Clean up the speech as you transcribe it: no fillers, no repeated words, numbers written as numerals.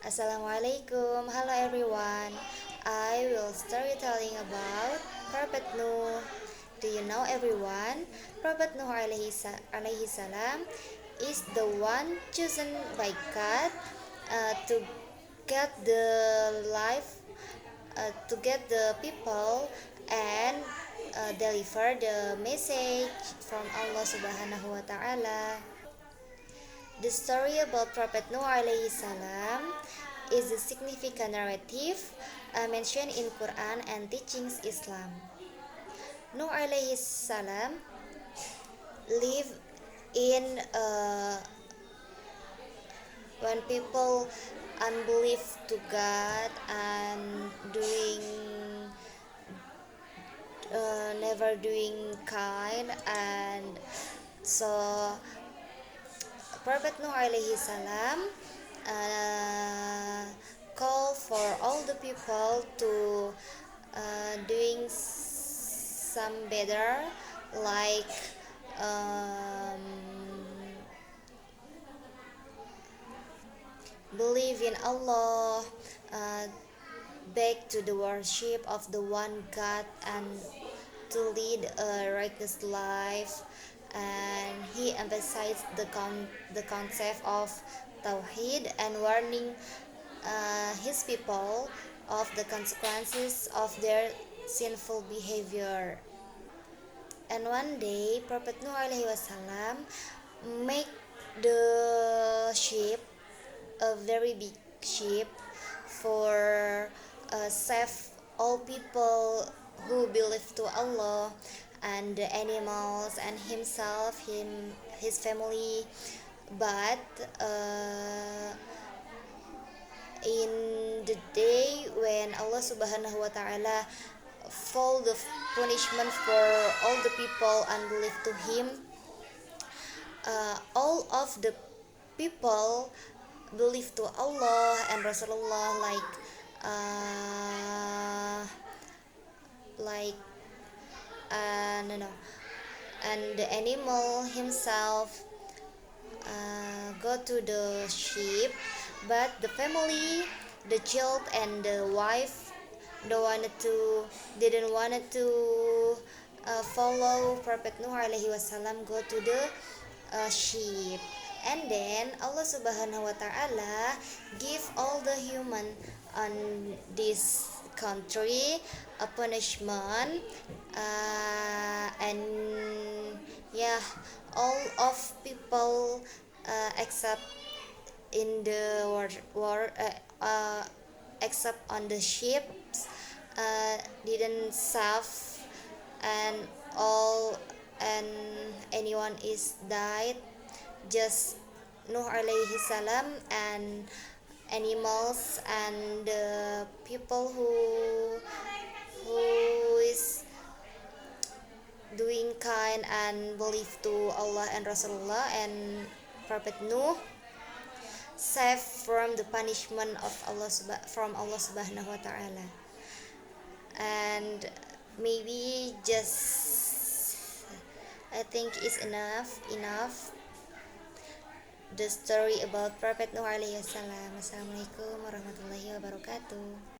Assalamualaikum, hello everyone. I will storytelling about Prophet Nuh. Do you know everyone? Prophet Nuh alaihi salam is the one chosen by God to get the life, to get the people and deliver the message from Allah Subhanahu wa Ta'ala. The story about Prophet Nuh alaihi salam is a significant narrative mentioned in Quran and teachings Islam. Nuh alaihi salam lived in when people unbelief to God and doing never doing kind, and so Prophet Nuh alaihi salam call for all the people to doing some better, like um, believe in Allah, uh, back to the worship of the one God, and to lead a righteous life. And he emphasized the concept of Tawhid and warning his people of the consequences of their sinful behavior. And one day, Prophet Nuh alaihi wasallam make the ship, a very big ship, for save all people who believe to Allah, and the animals and his family. But in the day when Allah Subhanahu wa Ta'ala fall the punishment for all the people unbelief to him, all of the people believe to Allah and Rasulullah, uh, like no, no, and the animal himself go to the ship, but the family, the child and the wife didn't wanted to follow Prophet Nuh alaihi wasallam go to the ship. And then Allah Subhanahu wa Ta'ala give all the human on this country a punishment, and yeah, all of people except in the war except on the ships didn't save, and all and anyone is died, just Nuh alaihi salam and animals and the people who is doing kind and believe to Allah and Rasulullah and Prophet Nuh, safe from the punishment of from Allah Subhanahu wa Ta'ala. And maybe just I think is enough the story about Prophet Nuh alaihi salam. Assalamualaikum warahmatullahi wabarakatuh.